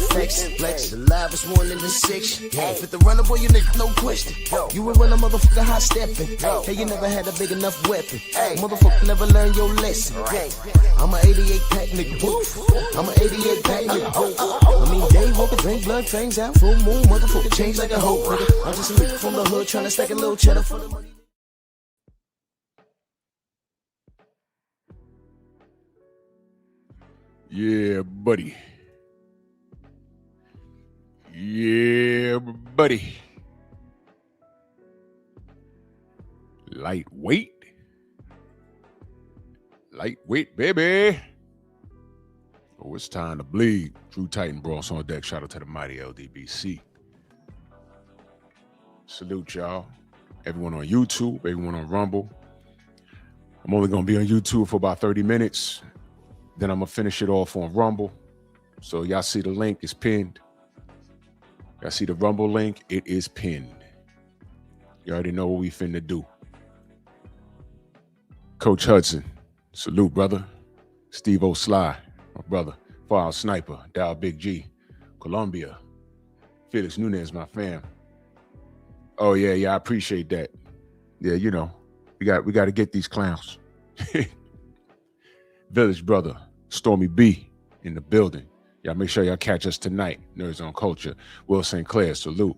flex. The live is 1 in the 6. With the runner, boy, you nigga, no question. You would run a motherfucker high stepping. Hey, you never had a big enough weapon. Motherfucker never learned your lesson. I'm a 88 pack nigga. I'm a 88 pack nigga. I mean, day walker, drink blood, fangs out, full moon, motherfucker, change like a hoe, nigga. I'm just a nigga from the hood trying to stack a little cheddar for the money. Yeah, buddy. Yeah, buddy. Lightweight. Lightweight, baby. Oh, it's time to bleed. Drew Titan Bros on deck. Shout out to the mighty LDBC. Salute y'all. Everyone on YouTube, everyone on Rumble. I'm only going to be on YouTube for about 30 minutes. Then I'm going to finish it off on Rumble. So y'all see the link is pinned. Y'all see the Rumble link? It is pinned. You already know what we finna do. Coach Hudson, salute, brother. Steve O'Sly, my brother. File Sniper, Dow Big G. Columbia. Felix Nunez, my fam. Oh, yeah, I appreciate that. Yeah, you know, we got to get these clowns. Village brother, Stormy B in the building. Y'all make sure y'all catch us tonight. Nerds on Culture. Will St. Clair, salute.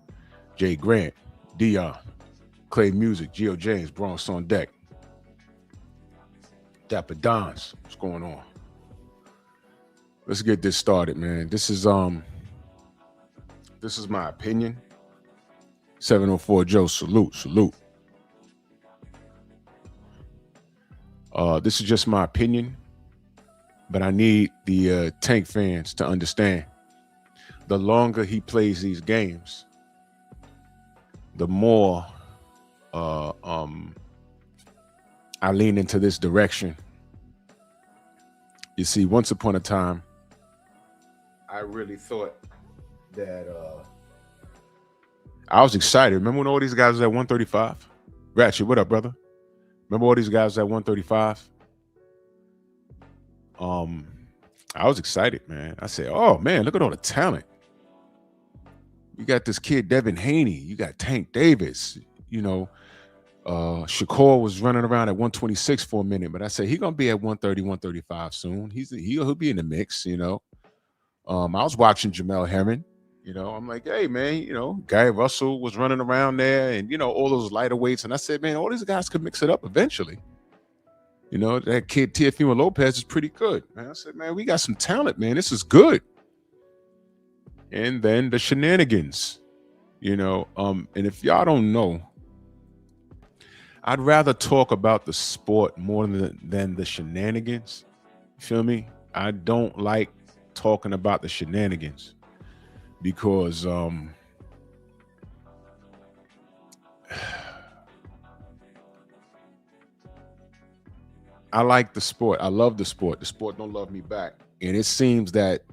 Jay Grant, Dion, Clay Music, Geo James, Bronx on deck. Dapper Dons, what's going on? Let's get this started, man. This is my opinion. 704 Joe, salute. This is just my opinion. But I need the Tank fans to understand, the longer he plays these games, the more I lean into this direction. You see, once upon a time, I really thought that I was excited. Remember when all these guys was at 135? Ratchet, what up, brother? Remember all these guys at 135? I was excited, man. I said, oh, man, look at all the talent. You got this kid, Devin Haney. You got Tank Davis. You know, Shakur was running around at 126 for a minute, but I said he's going to be at 130, 135 soon. He'll be in the mix, you know. I was watching Jamel Herring. You know, I'm like, hey, man, you know, Guy Russell was running around there and, you know, all those lighter weights. And I said, man, all these guys could mix it up eventually. You know, that kid Teofimo Lopez is pretty good. Man, I said, man, we got some talent, man. This is good. And then the shenanigans, you know, and if y'all don't know, I'd rather talk about the sport more than the shenanigans. You feel me? I don't like talking about the shenanigans because I like the sport. I love the sport. The sport don't love me back. And it seems that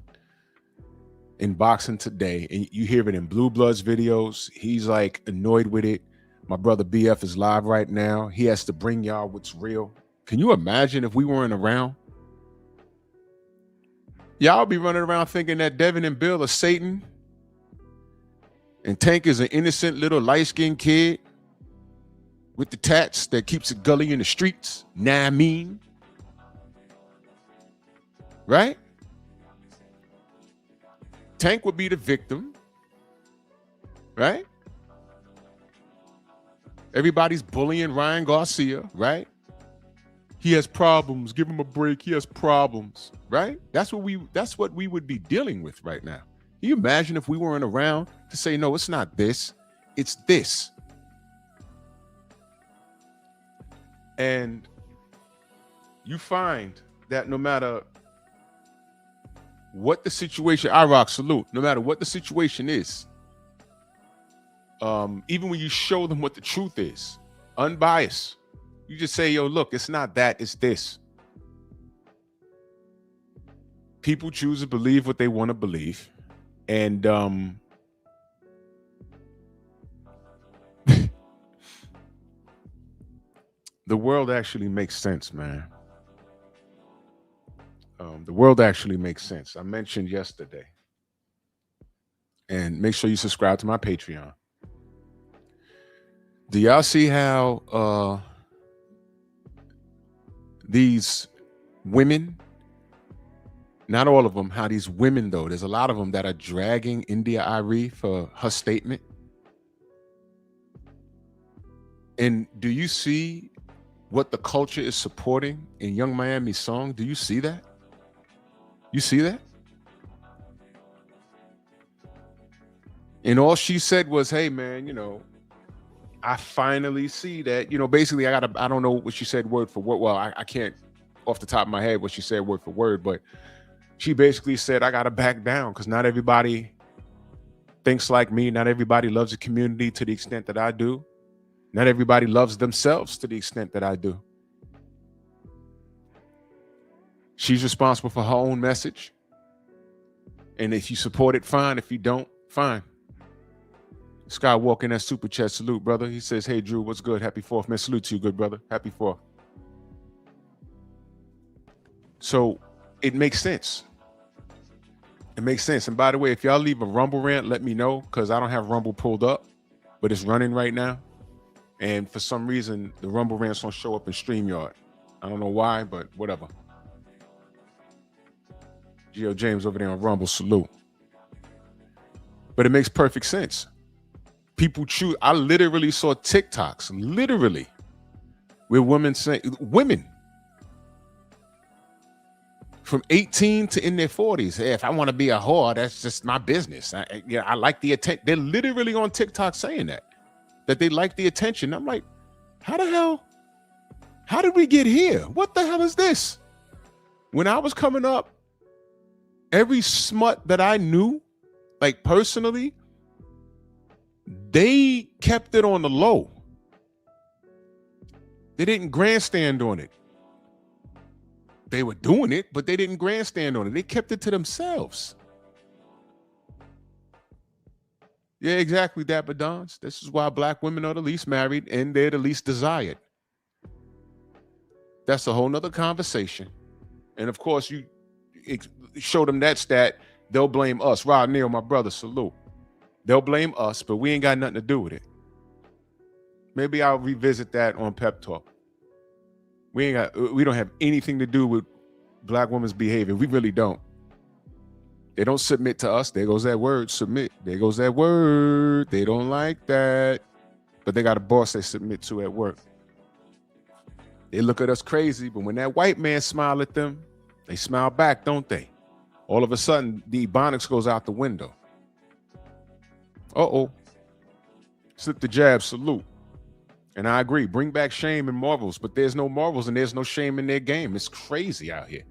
in boxing today, and you hear it in Blue Bloods videos, he's like annoyed with it. My brother BF is live right now. He has to bring y'all what's real. Can you imagine if we weren't around? Y'all be running around thinking that Devin and Bill are Satan and Tank is an innocent little light-skinned kid with the tats that keeps it gully in the streets. Nah, I mean. Right? Tank would be the victim. Right? Everybody's bullying Ryan Garcia, right? He has problems. Give him a break. He has problems, right? That's what we would be dealing with right now. Can you imagine if we weren't around to say, no, it's not this, it's this. And you find that no matter what the situation, I rock salute, no matter what the situation is, even when you show them what the truth is, unbiased, you just say, yo, look, it's not that, it's this. People choose to believe what they want to believe. And the world actually makes sense, man. The world actually makes sense. I mentioned yesterday And make sure you subscribe to my Patreon. Do y'all see how these women, not all of them, how these women though, there's a lot of them that are dragging India Arie for her statement? And do you see what the culture is supporting in Young Miami's song? Do you see that? You see that? And all she said was, hey man, you know, I finally see that, you know, basically I don't know what she said word for word. Well, I can't off the top of my head what she said word for word, but she basically said, I gotta back down because not everybody thinks like me. Not everybody loves the community to the extent that I do. Not everybody loves themselves to the extent that I do. She's responsible for her own message. And if you support it, fine. If you don't, fine. Sky walking that super chat, salute, brother. He says, hey, Drew, what's good? Happy 4th. Man, salute to you, good brother. Happy 4th. So it makes sense. It makes sense. And by the way, if y'all leave a Rumble rant, let me know, because I don't have Rumble pulled up, but it's running right now. And for some reason, the Rumble rants don't show up in StreamYard. I don't know why, but whatever. Geo James over there on Rumble, salute. But it makes perfect sense. People choose. I literally saw TikToks, literally, where women saying, women from 18 to in their 40s, hey, if I want to be a whore, that's just my business. I like the attention. They're literally on TikTok saying that they like the attention. I'm like, how the hell? How did we get here? What the hell is this? When I was coming up, every smut that I knew, like personally, they kept it on the low. They didn't grandstand on it. They were doing it, but they didn't grandstand on it. They kept it to themselves. Yeah, exactly, Dapper Dons. This is why Black women are the least married and they're the least desired. That's a whole nother conversation. And of course, you show them that stat, they'll blame us. Rod Neal, my brother, salute. They'll blame us, but we ain't got nothing to do with it. Maybe I'll revisit that on Pep Talk. We don't have anything to do with Black women's behavior. We really don't. They don't submit to us. There goes that word, submit. There goes that word. They don't like that. But they got a boss they submit to at work. They look at us crazy, but when that white man smile at them, they smile back, don't they? All of a sudden, the ebonics goes out the window. Uh-oh. Slip the jab, salute. And I agree, bring back shame and marvels, but there's no marvels and there's no shame in their game. It's crazy out here.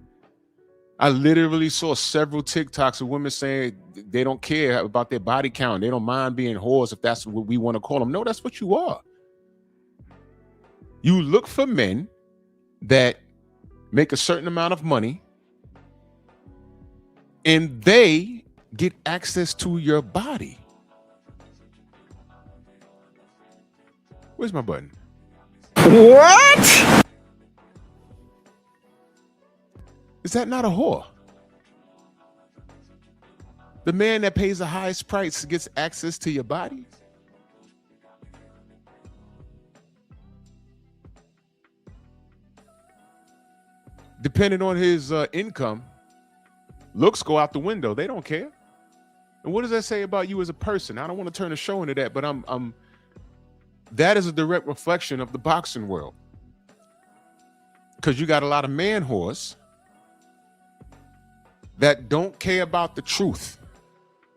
I literally saw several TikToks of women saying they don't care about their body count. They don't mind being whores if that's what we want to call them. No, that's what you are. You look for men that make a certain amount of money and they get access to your body. Where's my button? What? Is that not a whore? The man that pays the highest price gets access to your body? Depending on his income, looks go out the window. They don't care. And what does that say about you as a person? I don't want to turn the show into that, but that is a direct reflection of the boxing world. Because you got a lot of man whores that don't care about the truth.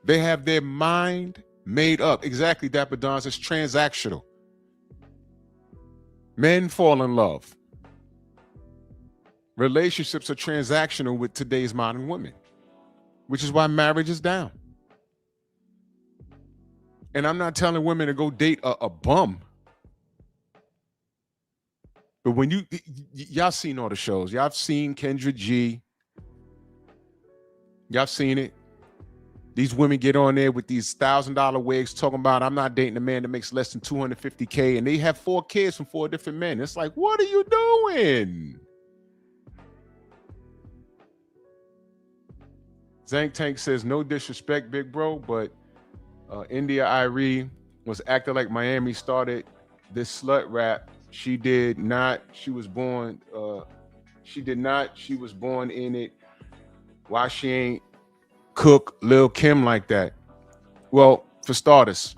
They have their mind made up. Exactly, Dapper Dons. It's transactional. Men fall in love. Relationships are transactional with today's modern women, which is why marriage is down. And I'm not telling women to go date a bum. But when y'all seen all the shows. Y'all seen Kendra G. Y'all seen it. These women get on there with these $1,000 wigs talking about, I'm not dating a man that makes less than $250K. And they have 4 kids from 4 different men. It's like, what are you doing? Zank Tank says, no disrespect, big bro, but India Irie was acting like Miami started this slut rap. She did not. She was born. She did not. She was born in it. Why she ain't cook Lil Kim like that? Well, for starters,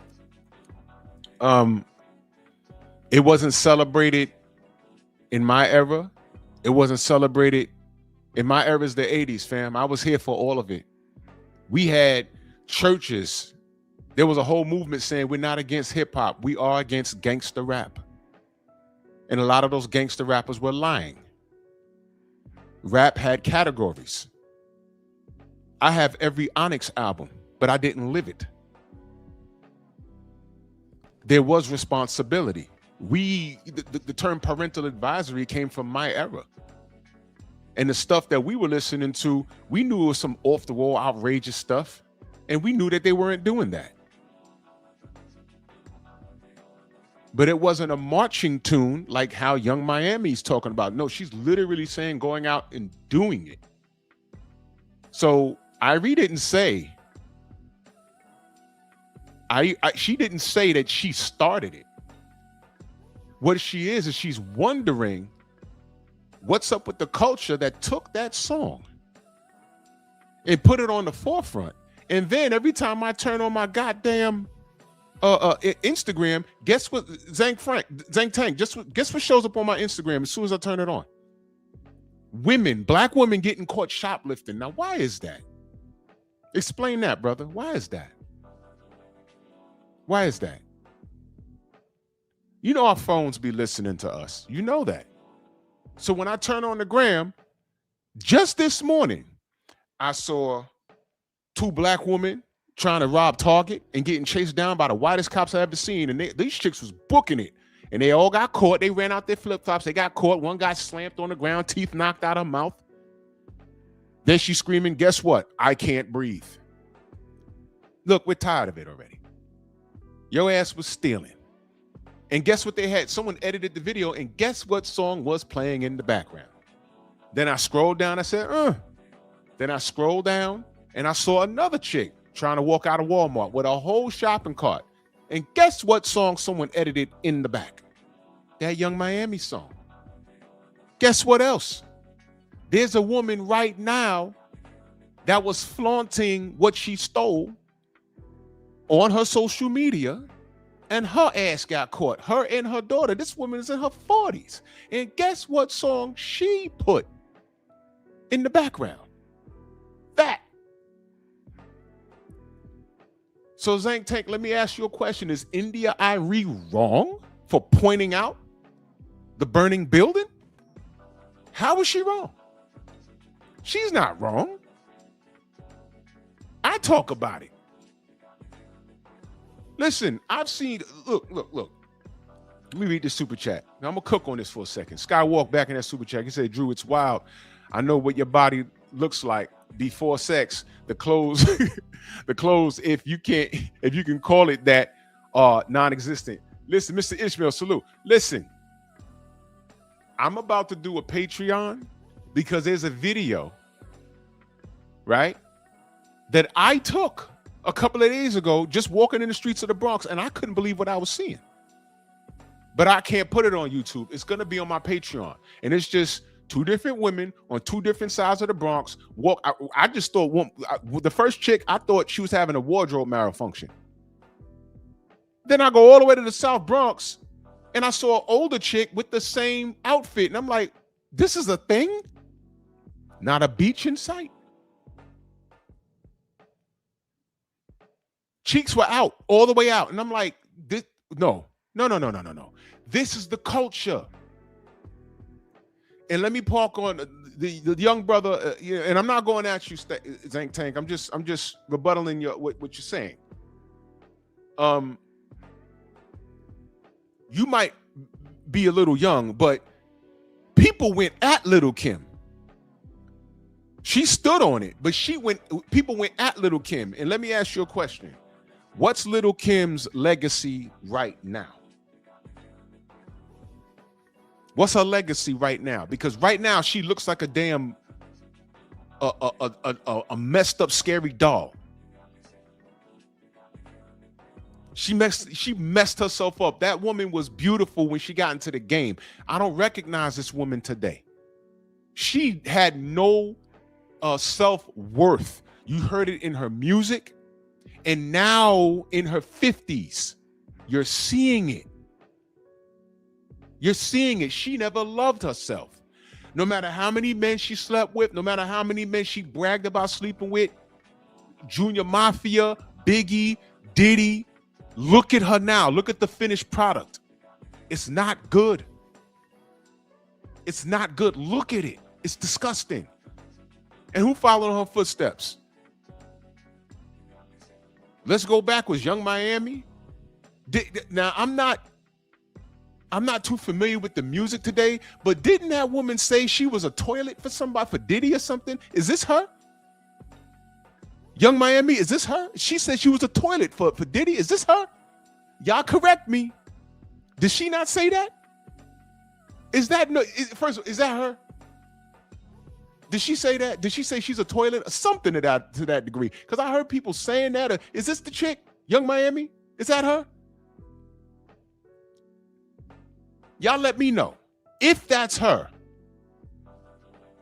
it wasn't celebrated in my era. It wasn't celebrated in my era. Is the 80s, fam. I was here for all of it. We had churches. There was a whole movement saying we're not against hip hop. We are against gangster rap. And a lot of those gangster rappers were lying. Rap had categories. I have every Onyx album, but I didn't live it. There was responsibility. The term parental advisory came from my era. And the stuff that we were listening to, we knew it was some off the wall, outrageous stuff. And we knew that they weren't doing that. But it wasn't a marching tune like how Young Miami's talking about. No, she's literally saying going out and doing it. So Irie didn't say, she didn't say that she started it. What she is she's wondering what's up with the culture that took that song and put it on the forefront. And then every time I turn on my goddamn Instagram, guess what? Guess what shows up on my Instagram as soon as I turn it on? Women, black women getting caught shoplifting. Now, why is that? Explain that, brother. Why is that? Why is that? You know our phones be listening to us. You know that. So when I turn on the gram, just this morning, I saw 2 black women trying to rob Target and getting chased down by the whitest cops I've ever seen. And these chicks was booking it. And they all got caught. They ran out their flip-flops. They got caught. One guy slammed on the ground, teeth knocked out her mouth. Then she's screaming, guess what? I can't breathe. Look, we're tired of it already. Your ass was stealing. And guess what they had? Someone edited the video, and guess what song was playing in the background? Then I scrolled down. I said, Then I scrolled down, and I saw another chick trying to walk out of Walmart with a whole shopping cart. And guess what song someone edited in the back? That Young Miami song. Guess what else? There's a woman right now that was flaunting what she stole on her social media, and her ass got caught. Her and her daughter. This woman is in her 40s. And guess what song she put in the background? That. So Zank Tank, let me ask you a question. Is India Irie wrong for pointing out the burning building? How is she wrong? She's not wrong. I talk about it. Listen, I've seen, look. Let me read this super chat. Now I'm gonna cook on this for a second. Skywalk back in that super chat. He said, Drew, it's wild. I know what your body looks like before sex. The clothes, if you can call it that, are non-existent. Listen, Mr. Ishmael, salute. Listen, I'm about to do a Patreon because there's a video, right, that I took a couple of days ago, just walking in the streets of the Bronx, and I couldn't believe what I was seeing. But I can't put it on YouTube. It's going to be on my Patreon. And it's just 2 different women on 2 different sides of the Bronx. I just thought the first chick, I thought she was having a wardrobe malfunction. Then I go all the way to the South Bronx, and I saw an older chick with the same outfit. And I'm like, this is a thing? Not a beach in sight? Cheeks were out, all the way out. And I'm like, no. This is the culture. And let me park on the young brother, and I'm not going at you, Zank Tank. I'm just rebuttaling what you're saying. You might be a little young, but people went at Little Kim. She stood on it, but people went at Little Kim. And let me ask you a question. What's Little Kim's legacy right now? What's her legacy right now? Because right now she looks like a damn a messed up scary doll. She messed herself up. That woman was beautiful when she got into the game. I don't recognize this woman today. She had no self-worth. You heard it in her music, and now in her 50s, you're seeing it. You're seeing it. She never loved herself. No matter how many men she slept with, no matter how many men she bragged about sleeping with, Junior Mafia, Biggie, Diddy, look at her now. Look at the finished product. It's not good. It's not good. Look at it. It's disgusting. And who followed her footsteps? Let's go backwards. Young Miami. Now, I'm not too familiar with the music today, but didn't that woman say she was a toilet for somebody, for Diddy or something? Is this her? Young Miami, is this her? She said she was a toilet for Diddy. Is this her? Y'all correct me. Did she not say that? Is that first of all, is that her? Did she say that? Did she say she's a toilet or something to that degree? Because I heard people saying that. Is this the chick, Young Miami? Is that her? Y'all let me know. If that's her,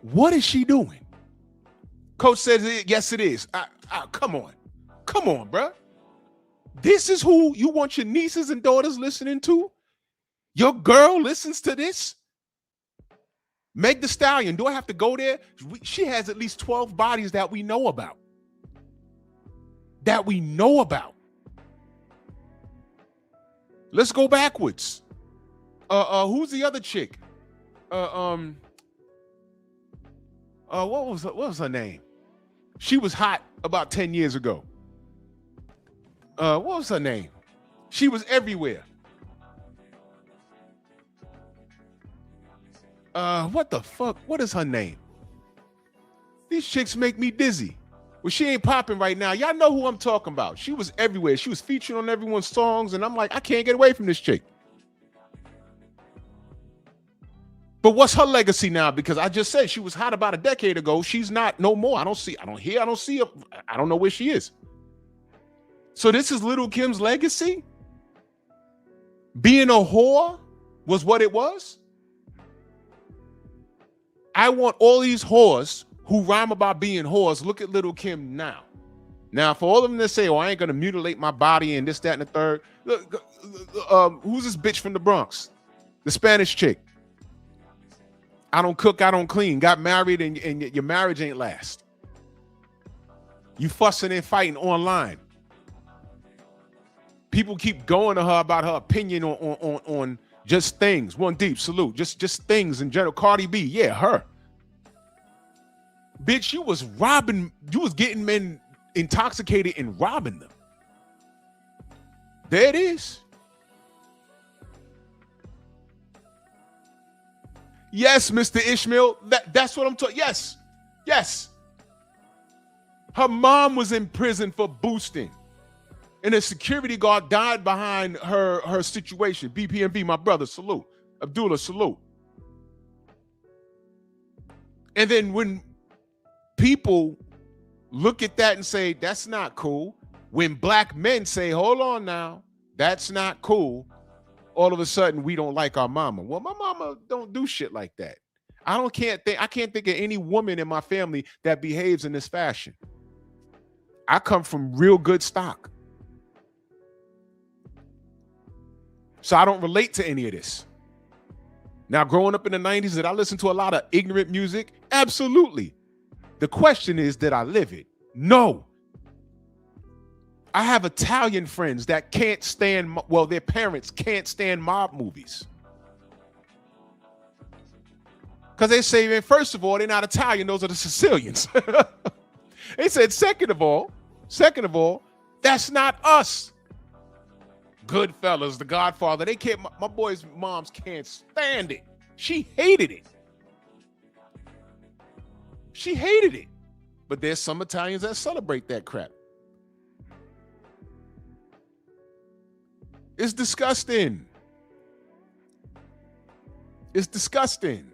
what is she doing? Coach says, yes, it is. Come on. Come on, bro. This is who you want your nieces and daughters listening to? Your girl listens to this? Meg Thee Stallion, do I have to go there? She has at least 12 bodies that we know about. That we know about. Let's go backwards. Who's the other chick? What was her name? She was hot about 10 years ago. What was her name? She was everywhere. What the fuck? What is her name? These chicks make me dizzy. Well, she ain't popping right now. Y'all know who I'm talking about. She was everywhere. She was featured on everyone's songs, and I'm like, I can't get away from this chick. But what's her legacy now? Because I just said she was hot about a decade ago. She's not no more. I don't see her. I don't know where she is. So this is Little Kim's legacy? Being a whore was what it was? I want all these whores who rhyme about being whores, look at Little Kim now. Now, for all of them that say, oh, I ain't going to mutilate my body and this, that, and the third. Look, who's this bitch from the Bronx? The Spanish chick. I don't cook, I don't clean. Got married and your marriage ain't last. You fussing and fighting online. People keep going to her about her opinion on just things. One deep salute. Just things in general. Cardi B, yeah, her. Bitch, you was getting men intoxicated and robbing them. There it is. Yes, Mr. Ishmael, that's what I'm talking. Yes. Her mom was in prison for boosting. And a security guard died behind her situation. BPMB, my brother, salute. Abdullah, salute. And then when people look at that and say, that's not cool, when black men say, hold on now, that's not cool, all of a sudden we don't like our mama. Well, my mama don't do shit like that. I can't think of any woman in my family that behaves in this fashion. I come from real good stock. So I don't relate to any of this. Now, growing up in the 90s, did I listen to a lot of ignorant music? Absolutely. The question is, did I live it? No. I have Italian friends that can't stand, well, their parents can't stand mob movies. Because they say, man, first of all, they're not Italian, those are the Sicilians. They said, second of all, that's not us. Goodfellas, The Godfather, they can't, my boy's moms can't stand it. She hated it. She hated it. But there's some Italians that celebrate that crap. It's disgusting. It's disgusting.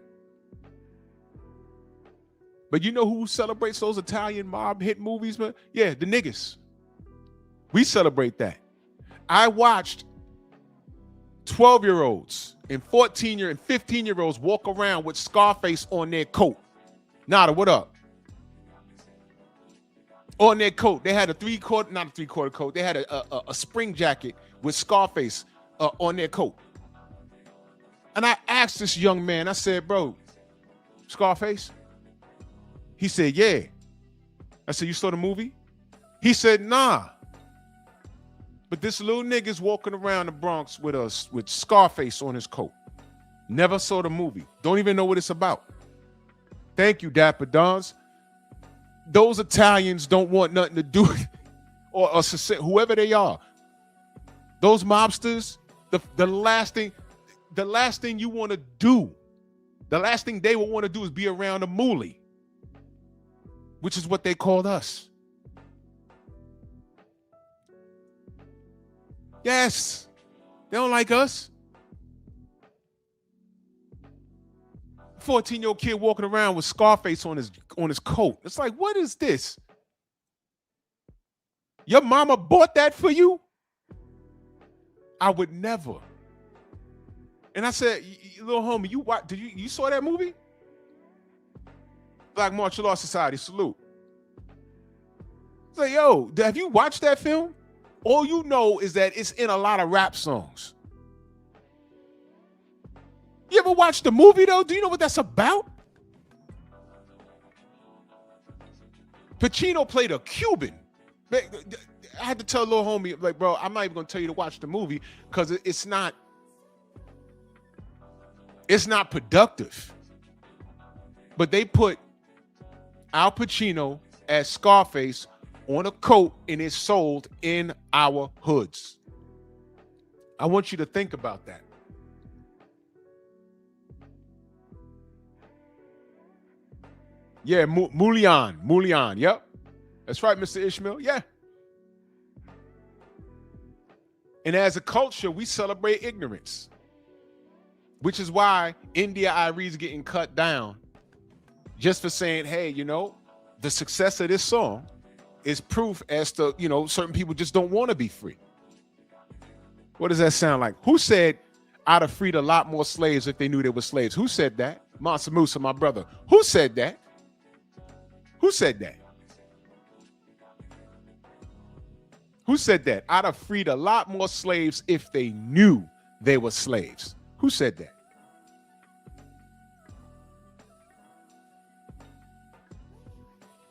But you know who celebrates those Italian mob hit movies, man? Yeah, the niggas. We celebrate that. I watched 12-year-olds and 14-year and 15-year-olds walk around with Scarface on their coat. Nada, what up? On their coat. They had not a three-quarter coat. They had a spring jacket with Scarface on their coat. And I asked this young man, I said, bro, Scarface? He said, yeah. I said, you saw the movie? He said, nah. But this little nigga's walking around the Bronx with Scarface on his coat. Never saw the movie. Don't even know what it's about. Thank you, Dapper Dons. Those Italians don't want nothing to do with, or whoever they are. Those mobsters, the last thing you want to do, the last thing they will want to do is be around a moolie, which is what they called us. Yes, they don't like us. 14-year-old kid walking around with Scarface on his coat. It's like, what is this? Your mama bought that for you? I would never. And I said, little homie, you saw that movie? Black Martial Arts Society, salute. It's like, yo, have you watched that film? All you know is that it's in a lot of rap songs. You ever watch the movie, though? Do you know what that's about? Pacino played a Cuban. I had to tell a little homie, like, bro, I'm not even going to tell you to watch the movie because it's not productive. But they put Al Pacino as Scarface on a coat and it's sold in our hoods. I want you to think about that. Yeah, Mulian. Yep. That's right, Mr. Ishmael. Yeah. And as a culture, we celebrate ignorance, which is why India Irie's getting cut down just for saying, hey, the success of this song is proof as to, certain people just don't want to be free. What does that sound like? Who said I'd have freed a lot more slaves if they knew they were slaves? Who said that? Mansa Musa, my brother. Who said that? Who said that? Who said that? I'd have freed a lot more slaves if they knew they were slaves. Who said that?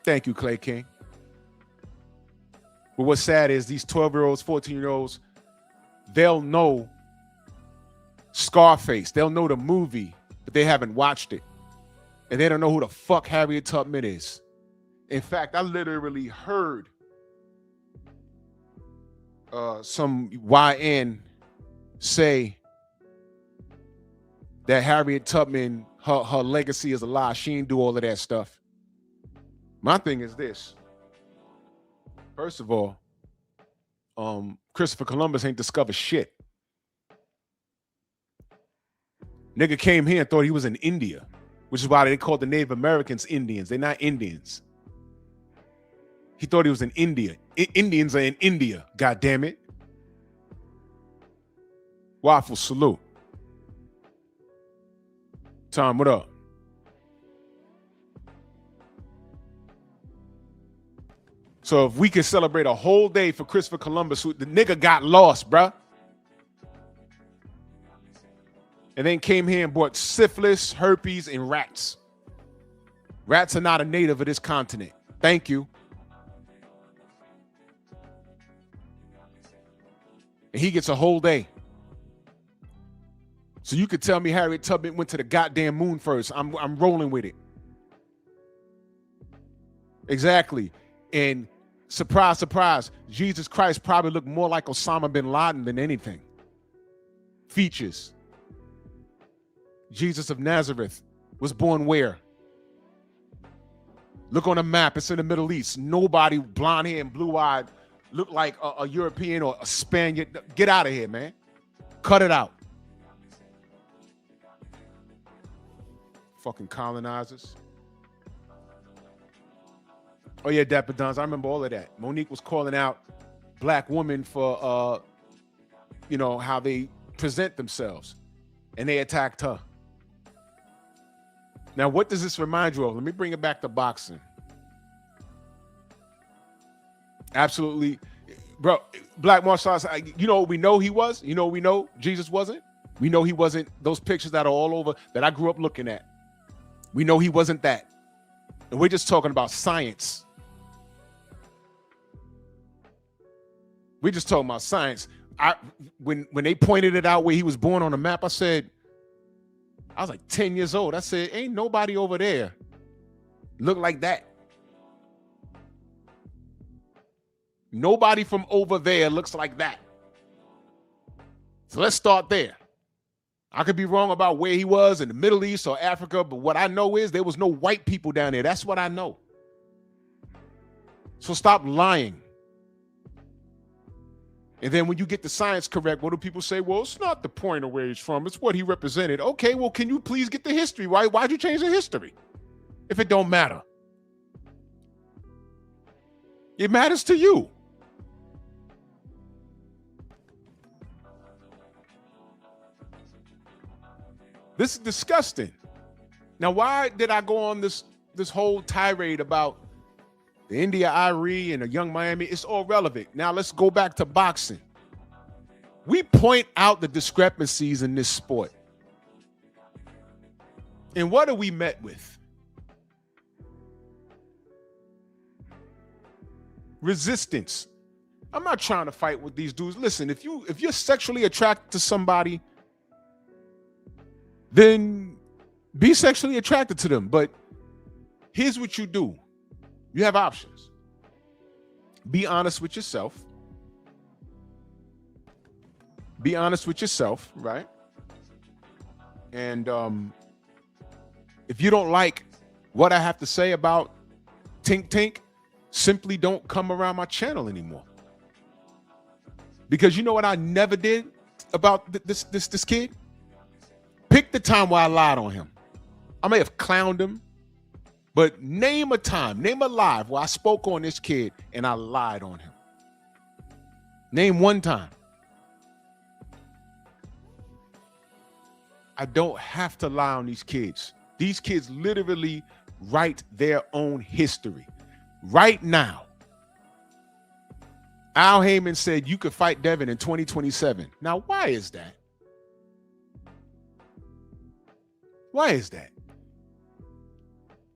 Thank you, Clay King. But what's sad is these 12-year-olds, 14-year-olds, they'll know Scarface. They'll know the movie, but they haven't watched it. And they don't know who the fuck Harriet Tubman is. In fact, I literally heard some YN say that Harriet Tubman, her legacy is a lie. She didn't do all of that stuff. My thing is this. First of all, Christopher Columbus ain't discovered shit. Nigga came here and thought he was in India, which is why they called the Native Americans Indians. They're not Indians. He thought he was in India. Indians are in India, God damn it. Waffle, salute. Tom, what up? So if we could celebrate a whole day for Christopher Columbus, the nigga got lost, bruh. And then came here and brought syphilis, herpes, and rats. Rats are not a native of this continent. Thank you. And he gets a whole day. So you could tell me Harriet Tubman went to the goddamn moon first. I'm rolling with it. Exactly. And surprise, surprise, Jesus Christ probably looked more like Osama bin Laden than anything. Features. Jesus of Nazareth was born where? Look on a map. It's in the Middle East. Nobody blonde hair and blue-eyed look like a European or a Spaniard. Get out of here, man. Cut it out. Fucking colonizers. Oh yeah, Dapper Dons. I remember all of that. Monique was calling out black women for how they present themselves, and they attacked her. Now, what does this remind you of? Let me bring it back to boxing. Absolutely. Bro, black martial arts, we know he was. We know Jesus wasn't. We know he wasn't those pictures that are all over that I grew up looking at. We know he wasn't that. And we're just talking about science. We're just talking about science. When they pointed it out where he was born on the map, I was like 10 years old. I said, ain't nobody over there look like that. Nobody from over there looks like that. So let's start there. I could be wrong about where he was in the Middle East or Africa, but what I know is there was no white people down there. That's what I know. So stop lying. And then when you get the science correct, what do people say? Well, it's not the point of where he's from. It's what he represented. Okay, well, can you please get the history? Why'd you change the history if it don't matter? It matters to you. This is disgusting. Now, why did I go on this whole tirade about the India Irie and the Young Miami? It's all relevant. Now, let's go back to boxing. We point out the discrepancies in this sport. And what are we met with? Resistance. I'm not trying to fight with these dudes. Listen, if you're sexually attracted to somebody, then be sexually attracted to them. But here's what you do. You have options. Be honest with yourself. Be honest with yourself, right? And if you don't like what I have to say about Tink, simply don't come around my channel anymore. Because you know what I never did about this kid? Pick the time where I lied on him. I may have clowned him, but name a time, name a live where I spoke on this kid and I lied on him. Name one time. I don't have to lie on these kids. These kids literally write their own history. Right now, Al Heyman said you could fight Devin in 2027. Now, why is that? Why is that?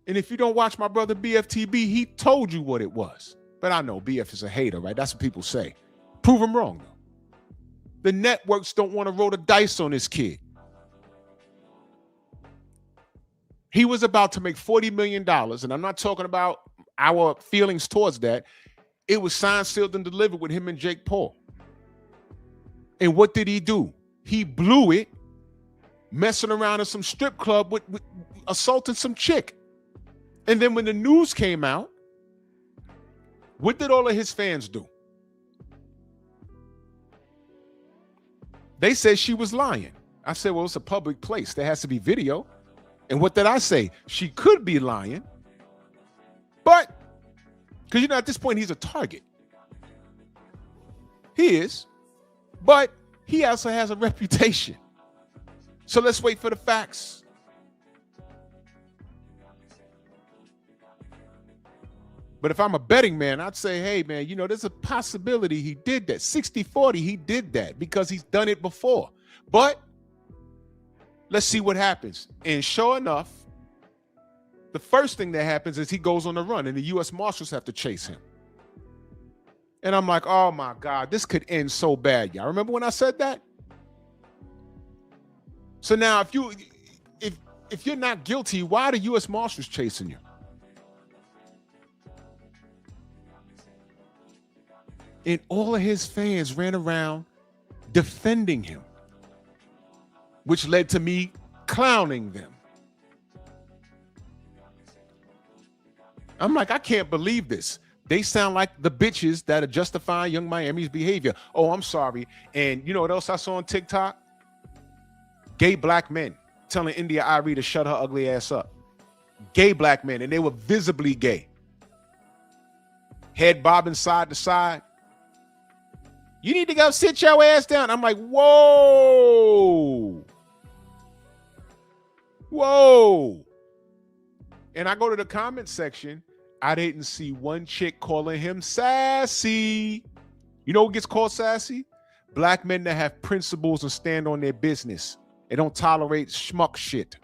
And if you don't watch my brother BFTB, he told you what it was. But I know BF is a hater, right? That's what people say. Prove him wrong, though. The networks don't want to roll the dice on this kid. He was about to make $40 million, and I'm not talking about our feelings towards that. It was signed, sealed, and delivered with him and Jake Paul. And what did he do? He blew it messing around in some strip club with assaulting some chick. And then when the news came out, what did all of his fans do? They said she was lying. I said, well, it's a public place. There has to be video. And what did I say? She could be lying. But, because at this point, he's a target. He is. But he also has a reputation. So let's wait for the facts. But if I'm a betting man, I'd say, hey, man, there's a possibility he did that. 60-40, he did that because he's done it before. But let's see what happens. And sure enough, the first thing that happens is he goes on the run and the U.S. Marshals have to chase him. And I'm like, oh, my God, this could end so bad. Y'all remember when I said that? So now if you're not guilty, why are the U.S. Marshals chasing you? And all of his fans ran around defending him, which led to me clowning them. I'm like, I can't believe this. They sound like the bitches that are justifying Young Miami's behavior. Oh, I'm sorry. And you know what else I saw on TikTok? Gay black men telling India Irie to shut her ugly ass up. Gay black men, and they were visibly gay. Head bobbing side to side. You need to go sit your ass down. I'm like, whoa. Whoa. And I go to the comment section. I didn't see one chick calling him sassy. You know what gets called sassy? Black men that have principles and stand on their business. They don't tolerate schmuck shit.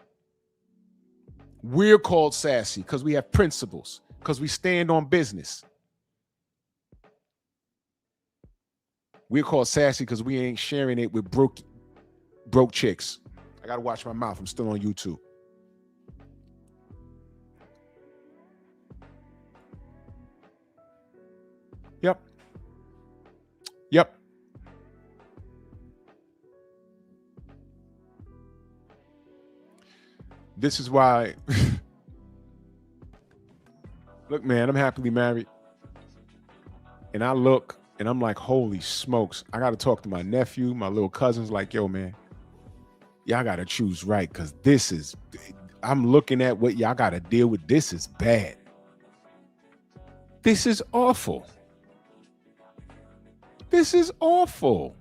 We're called sassy because we have principles, because we stand on business. We're called sassy because we ain't sharing it with broke chicks. I gotta watch my mouth. I'm still on YouTube. Yep. Yep. This is why. Look, man, I'm happily married. And I look and I'm like, holy smokes. I got to talk to my nephew, my little cousins, like, yo, man, y'all got to choose right. Because this is, I'm looking at what y'all got to deal with. This is bad. This is awful. This is awful.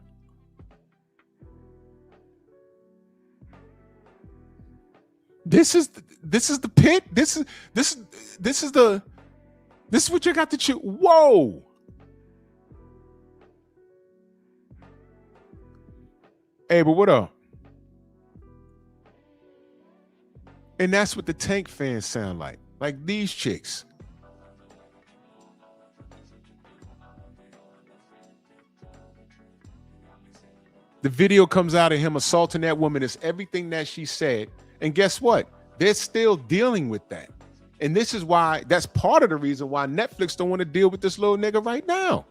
This is the pit. This is what you got to choose. Whoa. Hey, but what up? And that's what the Tank fans sound like. Like these chicks. The video comes out of him assaulting that woman. It's everything that she said. And guess what? They're still dealing with that. And this is why, that's part of the reason why Netflix don't want to deal with this little nigga right now.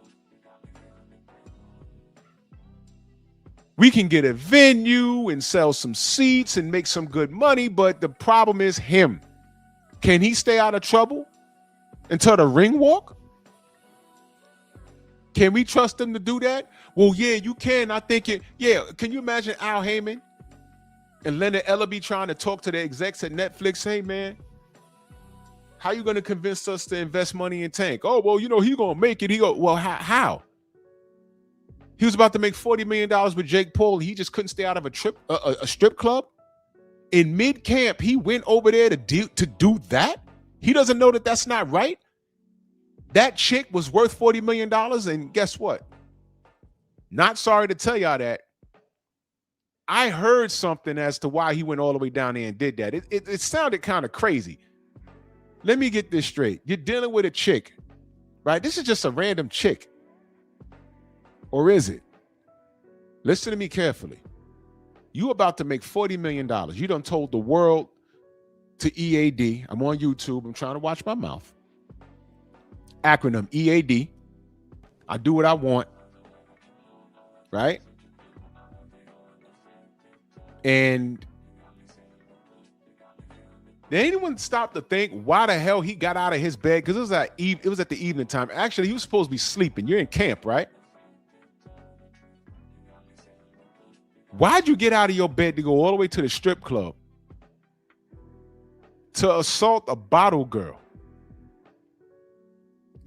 We can get a venue and sell some seats and make some good money, but the problem is him. Can he stay out of trouble until the ring walk? Can we trust him to do that? Well, yeah, you can. I think it. Yeah. Can you imagine Al Heyman and Leonard Ellaby trying to talk to the execs at Netflix? Hey, man, how you going to convince us to invest money in Tank? Oh, well, you know, he going to make it. He go, well, how? He was about to make $40 million with Jake Paul. He just couldn't stay out of a strip club. In mid-camp, he went over there to do that? He doesn't know that that's not right? That chick was worth $40 million, and guess what? Not sorry to tell y'all that. I heard something as to why he went all the way down there and did that. It sounded kind of crazy. Let me get this straight. You're dealing with a chick, right? This is just a random chick. Or is it? Listen to me carefully. You about to make $40 million. You done told the world to EAD. I'm on YouTube. I'm trying to watch my mouth. Acronym EAD. I do what I want. Right? And did anyone stop to think why the hell he got out of his bed? Because it was at the evening time. Actually, he was supposed to be sleeping. You're in camp, right? Why'd you get out of your bed to go all the way to the strip club to assault a bottle girl?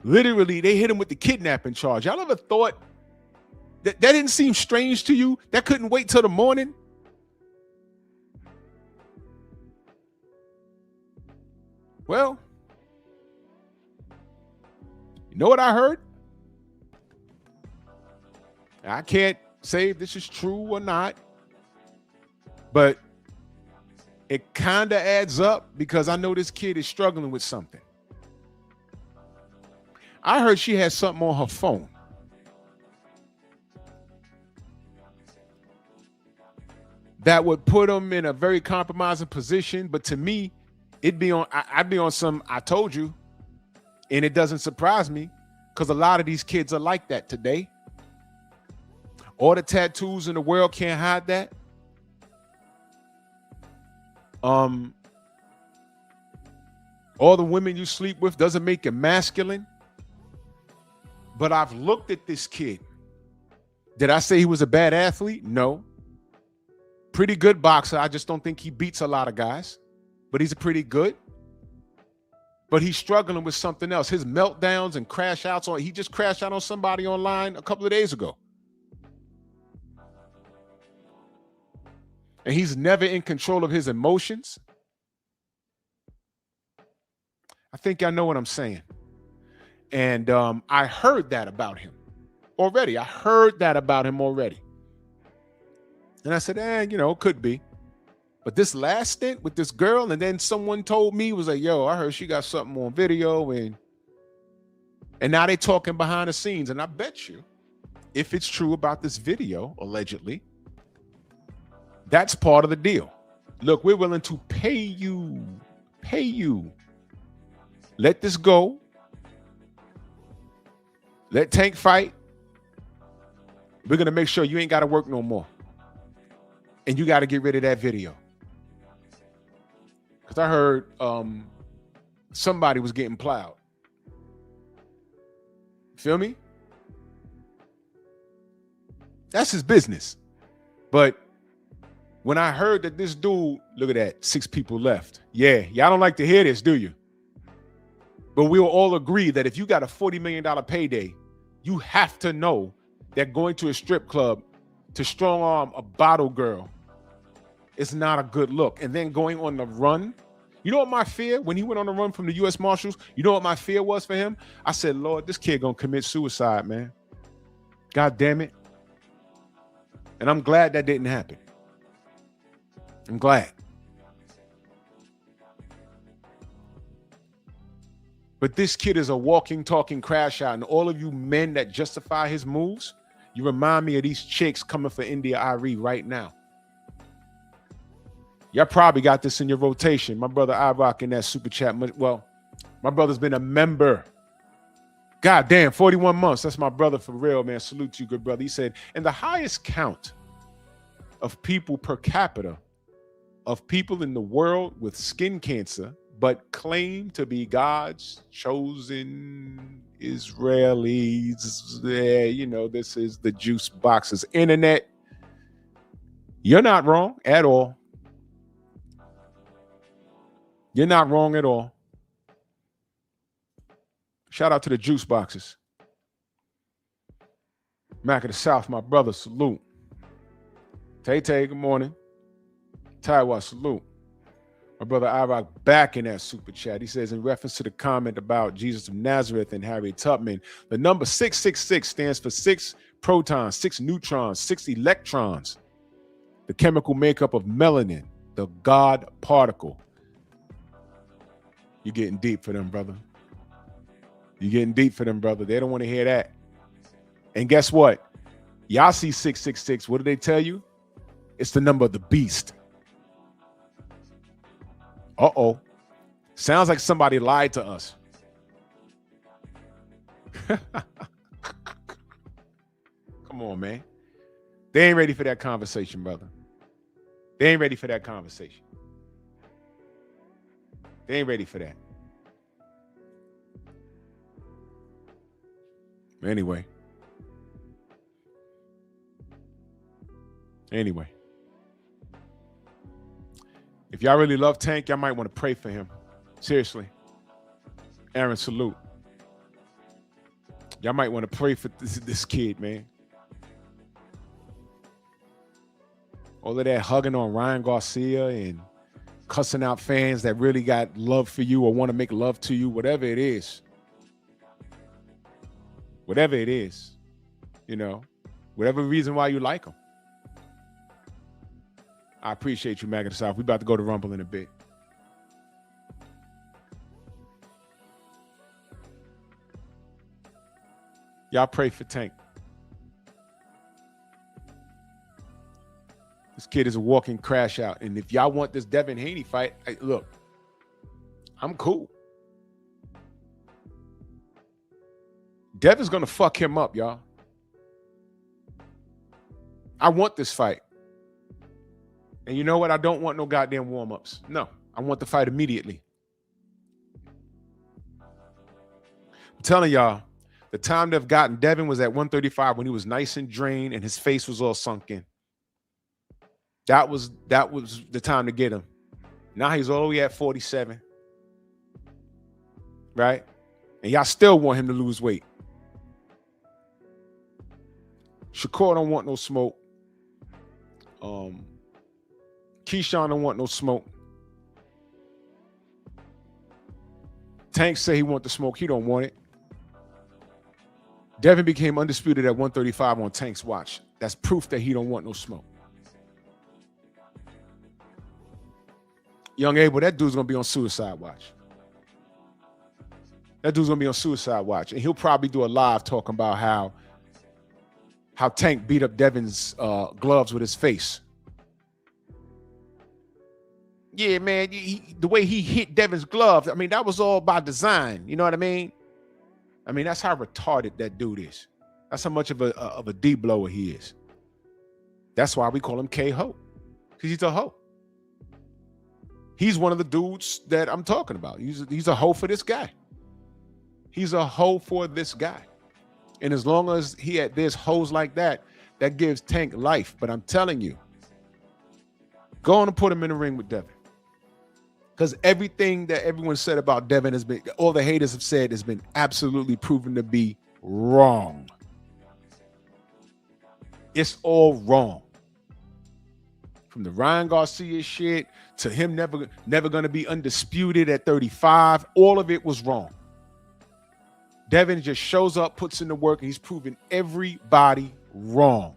Literally, they hit him with the kidnapping charge. Y'all ever thought that didn't seem strange to you? That couldn't wait till the morning? Well, you know what I heard? I can't say if this is true or not, but it kind of adds up because I know this kid is struggling with something. I heard she had something on her phone. That would put him in a very compromising position, but to me, I'd be on some I told you, and it doesn't surprise me because a lot of these kids are like that today. All the tattoos in the world can't hide that. All the women you sleep with doesn't make you masculine. But I've looked at this kid. Did I say he was a bad athlete? No. Pretty good boxer. I just don't think he beats a lot of guys. But he's pretty good. But he's struggling with something else. His meltdowns and crash outs he just crashed out on somebody online a couple of days ago. and he's never in control of his emotions, I think y'all know what I'm saying. And I heard that about him already. And I said, could be. But this last stint with this girl, and then someone told me, was like, yo, I heard she got something on video, and now they talking behind the scenes. And I bet you, if it's true about this video, allegedly, that's part of the deal. Look, we're willing to pay you. Let this go. Let Tank fight. We're going to make sure you ain't got to work no more. And you got to get rid of that video. Because I heard somebody was getting plowed. Feel me? That's his business. But when I heard that this dude, look at that, 6 people left. Yeah, y'all don't like to hear this, do you? But we'll all agree that if you got a $40 million payday, you have to know that going to a strip club to strong arm a bottle girl is not a good look. And then going on the run. You know what my fear, when he went on the run from the U.S. Marshals, you know what my fear was for him? I said, Lord, this kid gonna commit suicide, man. God damn it. And I'm glad that didn't happen. I'm glad. But this kid is a walking, talking crash out. And all of you men that justify his moves, you remind me of these chicks coming for India Irie right now. Y'all probably got this in your rotation. My brother iRock in that super chat. Well, my brother's been a member. God damn, 41 months. That's my brother for real, man. Salute to you, good brother. He said, and the highest count of people per capita of people in the world with skin cancer but claim to be God's chosen Israelis. This is the juice boxes. Internet, you're not wrong at all. You're not wrong at all. Shout out to the juice boxes. Mac of the South, my brother, salute. Tay, good morning. Taiwa, salute. My brother iRock back in that super chat. He says, in reference to the comment about Jesus of Nazareth and Harriet Tubman, the number 666 stands for 6 protons, 6 neutrons, 6 electrons. The chemical makeup of melanin, the God particle. You're getting deep for them, brother. You're getting deep for them, brother. They don't want to hear that. And guess what? Y'all see 666. What do they tell you? It's the number of the beast. Uh-oh. Sounds like somebody lied to us. Come on, man. They ain't ready for that conversation, brother. They ain't ready for that conversation. They ain't ready for that. Anyway. If y'all really love Tank, y'all might want to pray for him. Seriously. Aaron, salute. Y'all might want to pray for this kid, man. All of that hugging on Ryan Garcia and cussing out fans that really got love for you or want to make love to you, whatever it is. Whatever it is, whatever reason why you like them. I appreciate you, Mag of the South. We about to go to Rumble in a bit. Y'all pray for Tank. This kid is a walking crash out. And if y'all want this Devin Haney fight, look, I'm cool. Devin's going to fuck him up, y'all. I want this fight. And you know what? I don't want no goddamn warm-ups. No, I want the fight immediately. I'm telling y'all, the time they've gotten Devin was at 135 when he was nice and drained and his face was all sunk in. That was the time to get him. Now he's all the way at 47. Right? And y'all still want him to lose weight. Shakur don't want no smoke. Keyshawn don't want no smoke. Tank say he want the smoke. He don't want it. Devin became undisputed at 135 on Tank's watch. That's proof that he don't want no smoke. Young Abel, that dude's going to be on suicide watch. That dude's going to be on suicide watch. And he'll probably do a live talking about how Tank beat up Devin's gloves with his face. Yeah, man, the way he hit Devin's gloves, I mean, that was all by design. You know what I mean? I mean, that's how retarded that dude is. That's how much of a D-blower he is. That's why we call him K-Ho, because he's a hoe. He's one of the dudes that I'm talking about. He's a hoe for this guy. He's a hoe for this guy. And as long as there's hoes like that, that gives Tank life. But I'm telling you, go on and put him in the ring with Devin. Because everything that everyone said about Devin has been, all the haters have said, has been absolutely proven to be wrong. It's all wrong. From the Ryan Garcia shit to him never going to be undisputed at 35, all of it was wrong. Devin just shows up, puts in the work, and he's proven everybody wrong.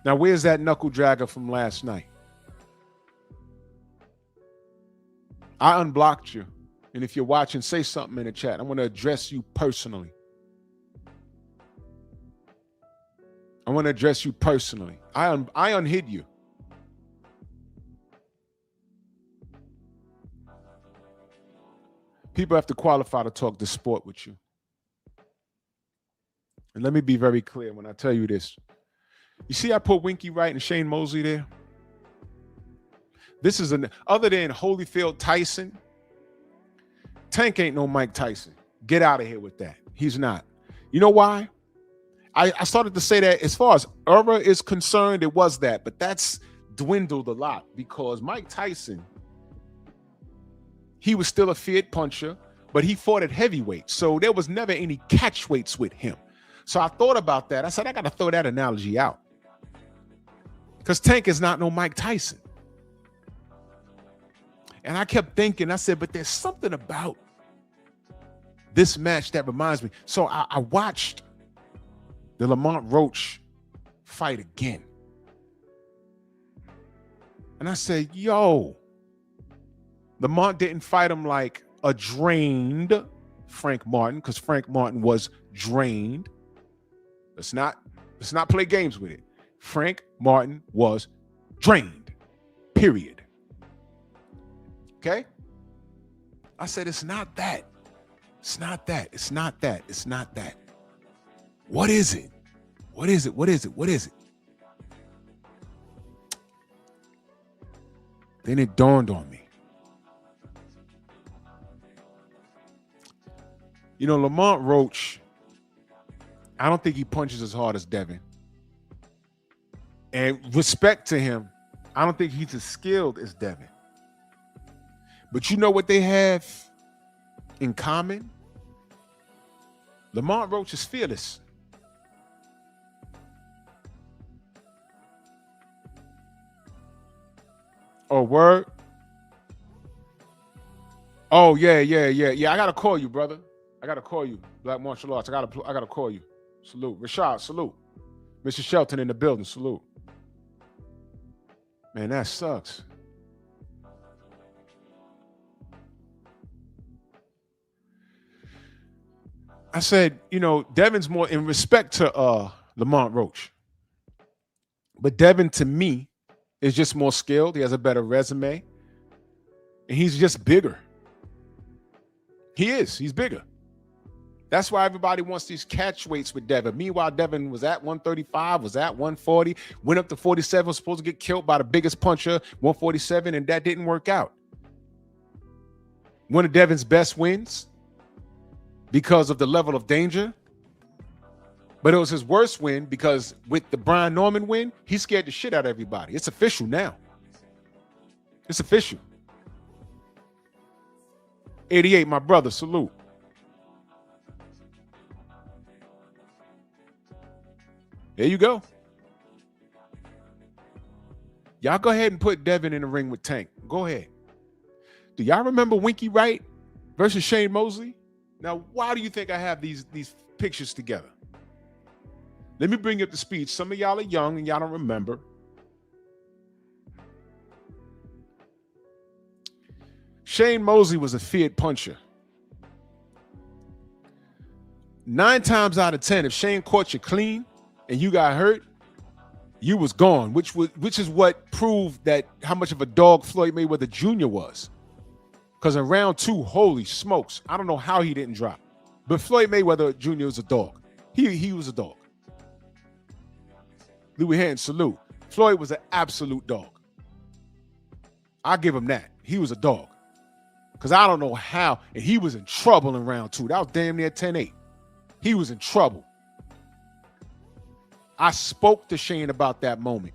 Now, where's that knuckle dragger from last night? I unblocked you. And if you're watching, say something in the chat. I'm going to address you personally. I want to address you personally. I unhid you. People have to qualify to talk the sport with you. And let me be very clear when I tell you this. You see, I put Winky Wright and Shane Mosley there. This is other than Holyfield Tyson. Tank ain't no Mike Tyson. Get out of here with that. He's not. You know why? I started to say that as far as era is concerned, it was that, but that's dwindled a lot because Mike Tyson, he was still a feared puncher, but he fought at heavyweight. So there was never any catch weights with him. So I thought about that. I said, I got to throw that analogy out. Because Tank is not no Mike Tyson. And I kept thinking, I said, but there's something about this match that reminds me. So I watched the Lamont Roach fight again. And I said, yo, Lamont didn't fight him like a drained Frank Martin, because Frank Martin was drained. Let's not play games with it. Frank Martin was drained, period. Okay? I said, it's not that. It's not that. It's not that. It's not that. What is it? What is it? What is it? What is it? Then it dawned on me. You know, Lamont Roach, I don't think he punches as hard as Devin. And respect to him, I don't think he's as skilled as Devin. But you know what they have in common? Lamont Roach is fearless. Oh, word? Oh, yeah. I gotta call you, brother. I gotta call you. Black Martial Arts. I gotta call you. Salute. Rashad, salute. Mr. Shelton in the building, salute. Man, that sucks. I said, you know, Devin's more in respect to Lamont Roach. But Devin, to me, is just more skilled. He has a better resume. And he's just bigger. He is. He's bigger. That's why everybody wants these catch weights with Devin. Meanwhile, Devin was at 135, was at 140, went up to 47, was supposed to get killed by the biggest puncher, 147, and that didn't work out. One of Devin's best wins because of the level of danger. But it was his worst win because with the Brian Norman win, he scared the shit out of everybody. It's official now. It's official. 88, my brother, salute. There you go. Y'all go ahead and put Devin in the ring with Tank. Go ahead. Do y'all remember Winky Wright versus Shane Mosley? Now, why do you think I have these pictures together? Let me bring you up to speed. Some of y'all are young and y'all don't remember. Shane Mosley was a feared puncher. 9 times out of 10, if Shane caught you clean and you got hurt, you was gone, which is what proved that how much of a dog Floyd Mayweather Jr. was. Because in round 2, holy smokes, I don't know how he didn't drop. But Floyd Mayweather Jr. was a dog. He was a dog. Louis Hand, salute. Floyd was an absolute dog. I'll give him that. He was a dog. Because I don't know how, and he was in trouble in round 2. That was damn near 10-8. He was in trouble. I spoke to Shane about that moment.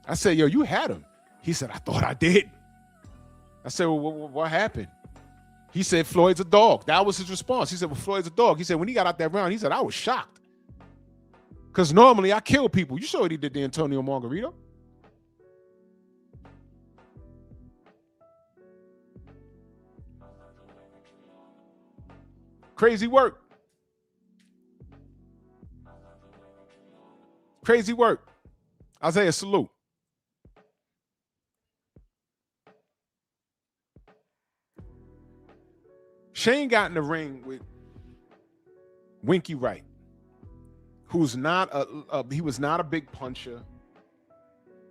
I said, yo, you had him. He said, I thought I did. I said, well, what happened? He said, Floyd's a dog. That was his response. He said, well, Floyd's a dog. He said, when he got out that round, he said, I was shocked. Because normally I kill people. You saw what he did to Antonio Margarito. Crazy work. Crazy work. Isaiah, salute. Shane got in the ring with Winky Wright, who's not he was not a big puncher.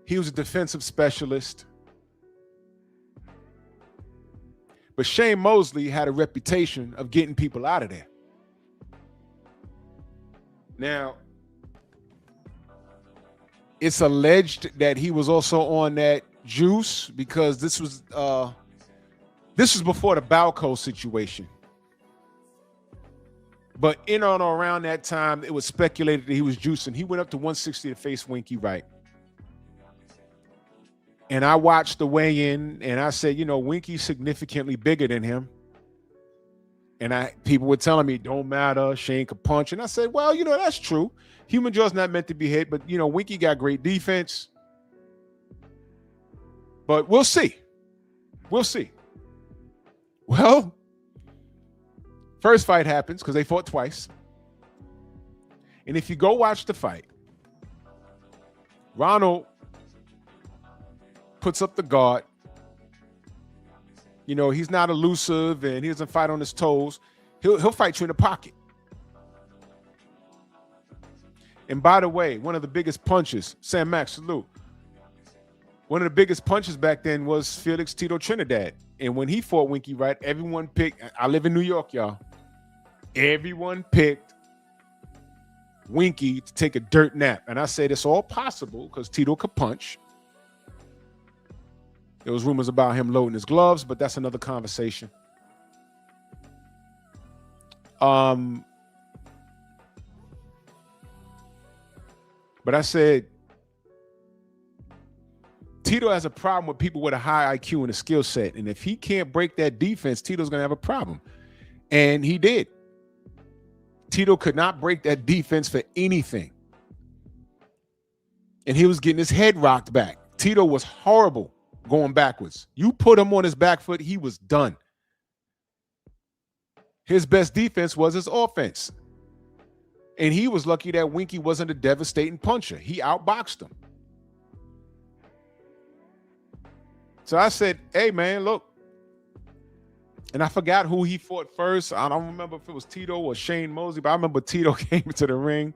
He was a defensive specialist. But Shane Mosley had a reputation of getting people out of there. Now, it's alleged that he was also on that juice because this was before the Balco situation. But in or around that time, it was speculated that he was juicing. He went up to 160 to face Winky Wright. And I watched the weigh-in, and I said, you know, Winky's significantly bigger than him. And people were telling me, don't matter, Shane could punch. And I said, well, you know, that's true. Human jaw's not meant to be hit, but, you know, Winky got great defense. But we'll see. We'll see. Well, first fight happens because they fought twice. And if you go watch the fight, Ronald puts up the guard. You know, he's not elusive and he doesn't fight on his toes. He'll fight you in the pocket. And by the way, one of the biggest punches, Sam Max, salute. One of the biggest punches back then was Felix Tito Trinidad. And when he fought Winky Wright, everyone picked, I live in New York, y'all. Everyone picked Winky to take a dirt nap. And I said it's all possible because Tito could punch. There was rumors about him loading his gloves, but that's another conversation. But I said, Tito has a problem with people with a high IQ and a skill set. And if he can't break that defense, Tito's going to have a problem. And he did. Tito could not break that defense for anything. And he was getting his head rocked back. Tito was horrible going backwards. You put him on his back foot, he was done. His best defense was his offense. And he was lucky that Winky wasn't a devastating puncher. He outboxed him. So I said, hey, man, look. And I forgot who he fought first. I don't remember if it was Tito or Shane Mosley, but I remember Tito came into the ring.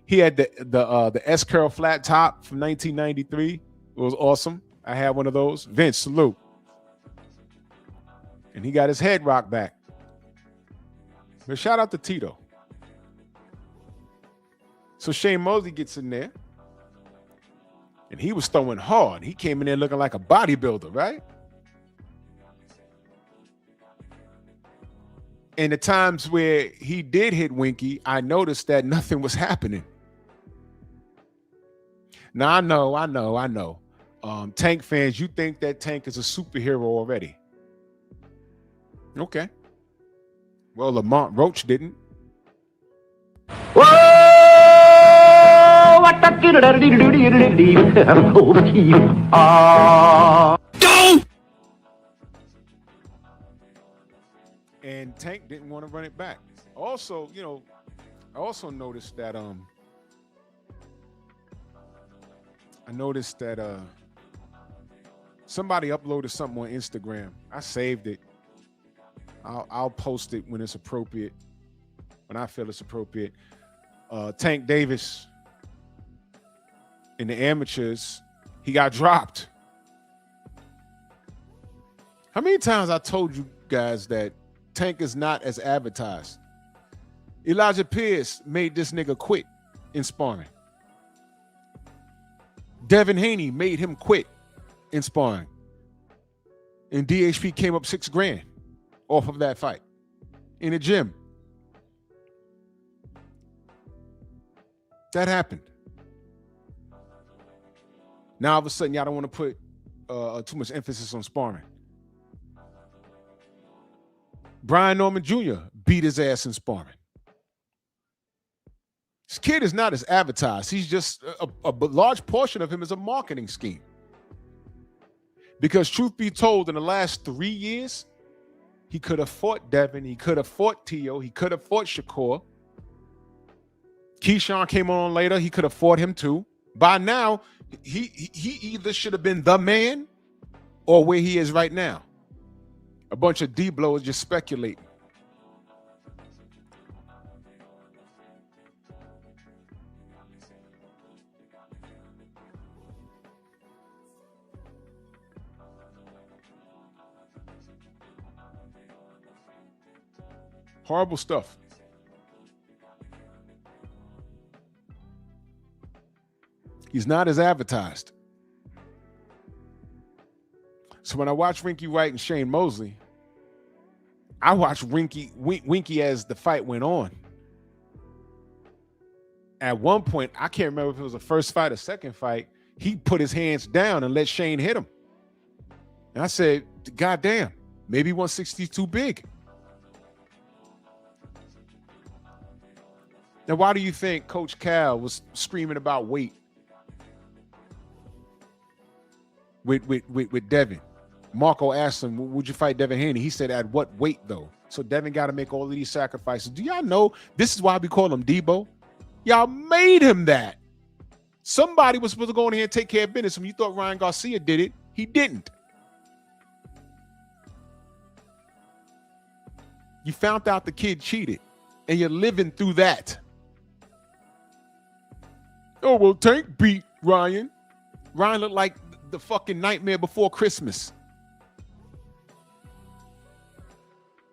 He had the S-curl flat top from 1993. It was awesome. I had one of those. Vince, salute. And he got his head rocked back. But shout out to Tito. So Shane Mosley gets in there. And he was throwing hard. He came in there looking like a bodybuilder, right? And the times where he did hit Winky, I noticed that nothing was happening. Now, I know. Tank fans, you think that Tank is a superhero already. Okay. Well, Lamont Roach didn't. Whoa! And Tank didn't want to run it back. Also, I also noticed that somebody uploaded something on Instagram. I saved it. I'll post it when it's appropriate, when I feel it's appropriate. Tank Davis in the amateurs, he got dropped. How many times I told you guys that Tank is not as advertised? Elijah Pierce made this nigga quit in sparring. Devin Haney made him quit in sparring. And DHP came up $6,000 off of that fight in a gym. That happened. Now all of a sudden y'all don't want to put too much emphasis on sparring. Brian Norman Jr. beat his ass in sparring. This kid is not as advertised. He's just a large portion of him is a marketing scheme. Because truth be told, in the last 3 years, he could have fought Devin. He could have fought Tio. He could have fought Shakur. Keyshawn came on later. He could have fought him too. By now, he either should have been the man or where he is right now. A bunch of D-blowers just speculating. Horrible stuff. He's not as advertised. So when I watch Rinky Wright and Shane Mosley, I watched Winky as the fight went on. At one point, I can't remember if it was the first fight or second fight, he put his hands down and let Shane hit him. And I said, God damn, maybe 160 is too big. Now, why do you think Coach Cal was screaming about weight with Devin? Marco asked him, would you fight Devin Haney? He said, at what weight, though? So Devin got to make all of these sacrifices. Do y'all know this is why we call him Debo? Y'all made him that. Somebody was supposed to go in here and take care of business. When you thought Ryan Garcia did it, he didn't. You found out the kid cheated, and you're living through that. Oh, well, Tank beat Ryan. Ryan looked like the fucking Nightmare Before Christmas.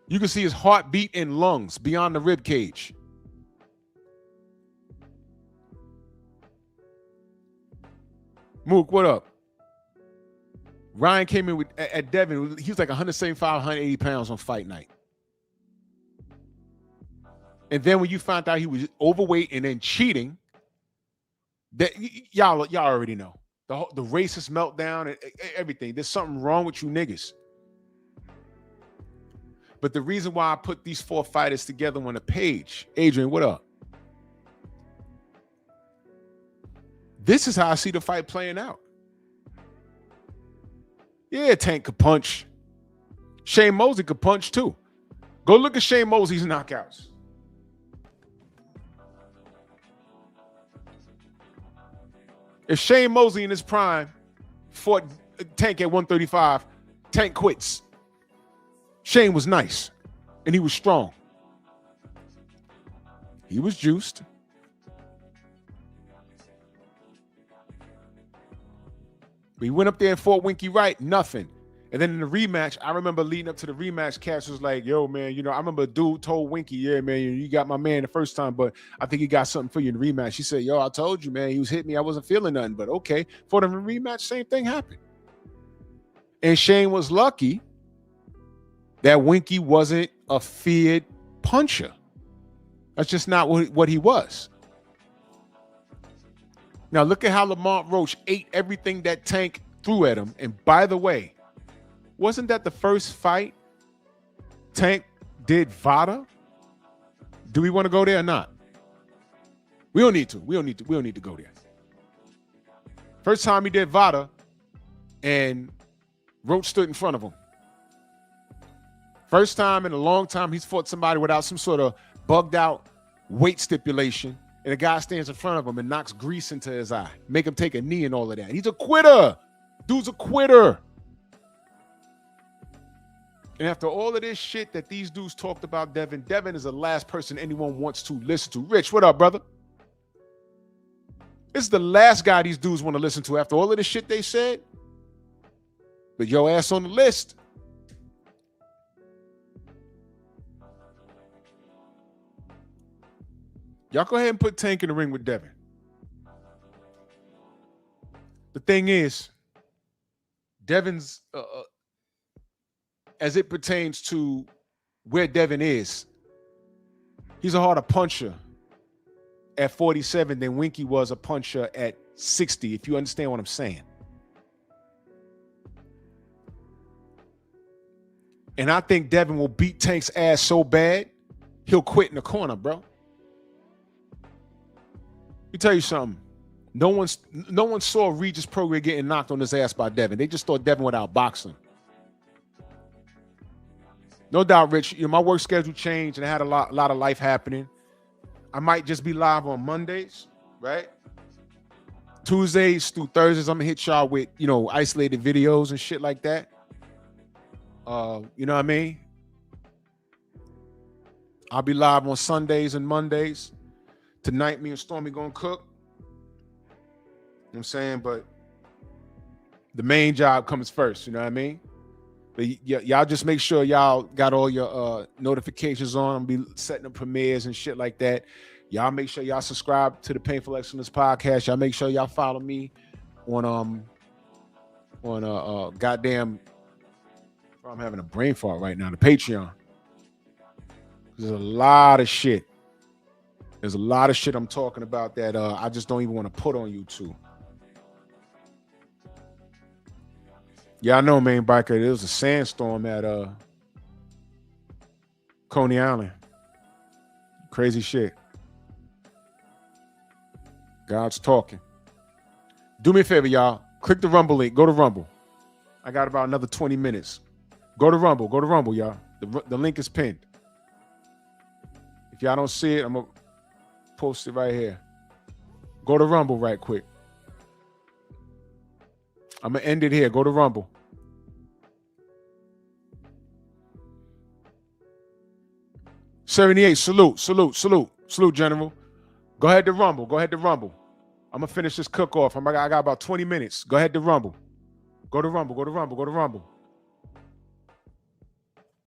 You can see his heartbeat and lungs beyond the rib cage. Mook, what up? Ryan came in with at Devin. He was like 175, 180 pounds on fight night. And then when you found out he was overweight and then cheating, that y'all already know. The racist meltdown and everything. There's something wrong with you niggas. But the reason why I put these four fighters together on a page, Adrian, what up? This is how I see the fight playing out. Yeah, Tank could punch. Shane Mosley could punch too. Go look at Shane Mosley's knockouts. If Shane Mosley in his prime fought Tank at 135, Tank quits. Shane was nice, and he was strong. He was juiced. But he went up there and fought Winky Wright, nothing. And then in the rematch, I remember leading up to the rematch, Cass was like, yo, man, I remember a dude told Winky, yeah, man, you got my man the first time, but I think he got something for you in the rematch. He said, yo, I told you, man, he was hitting me. I wasn't feeling nothing, but okay. For the rematch, same thing happened. And Shane was lucky that Winky wasn't a feared puncher. That's just not what he was. Now, look at how Lamont Roach ate everything that Tank threw at him. And by the way, wasn't that the first fight Tank did Vada? Do we want to go there or not? We don't need to. We don't need to go there. First time he did Vada, and Roach stood in front of him. First time in a long time he's fought somebody without some sort of bugged out weight stipulation, and a guy stands in front of him and knocks grease into his eye, make him take a knee and all of that. He's a quitter. Dude's a quitter. And after all of this shit that these dudes talked about Devin, Devin is the last person anyone wants to listen to. Rich, what up, brother? This is the last guy these dudes want to listen to after all of the shit they said. But your ass on the list. Y'all go ahead and put Tink in the ring with Devin. The thing is, Devin's, as it pertains to where Devin is, he's a harder puncher at 47 than Winky was a puncher at 60, if you understand what I'm saying. And I think Devin will beat Tank's ass so bad, he'll quit in the corner, bro. Let me tell you something. No one saw Regis Prograis getting knocked on his ass by Devin. They just thought Devin would outbox him. No doubt, Rich. You know, my work schedule changed and I had a lot of life happening. I might just be live on Mondays, right? Tuesdays through Thursdays, I'm gonna hit y'all with, you know, isolated videos and shit like that. You know what I mean? I'll be live on Sundays and Mondays. Tonight, me and Stormy gonna cook. You know what I'm saying? But the main job comes first, you know what I mean? But y'all just make sure y'all got all your notifications on. I'm be setting up premieres and shit like that. Y'all make sure y'all subscribe to the Painful Excellence podcast. Y'all make sure y'all follow me on goddamn, I'm having a brain fart right now, the Patreon. There's a lot of shit. There's a lot of shit I'm talking about that I just don't even want to put on YouTube. Yeah, I know, man, biker. There was a sandstorm at Coney Island. Crazy shit. God's talking. Do me a favor, y'all. Click the Rumble link. Go to Rumble. I got about another 20 minutes. Go to Rumble. Go to Rumble, y'all. The link is pinned. If y'all don't see it, I'm going to post it right here. Go to Rumble right quick. I'm going to end it here. Go to Rumble. '78, salute, General. Go ahead to Rumble. I'm going to finish this cook off. I got about 20 minutes. Go ahead to Rumble. Go to Rumble.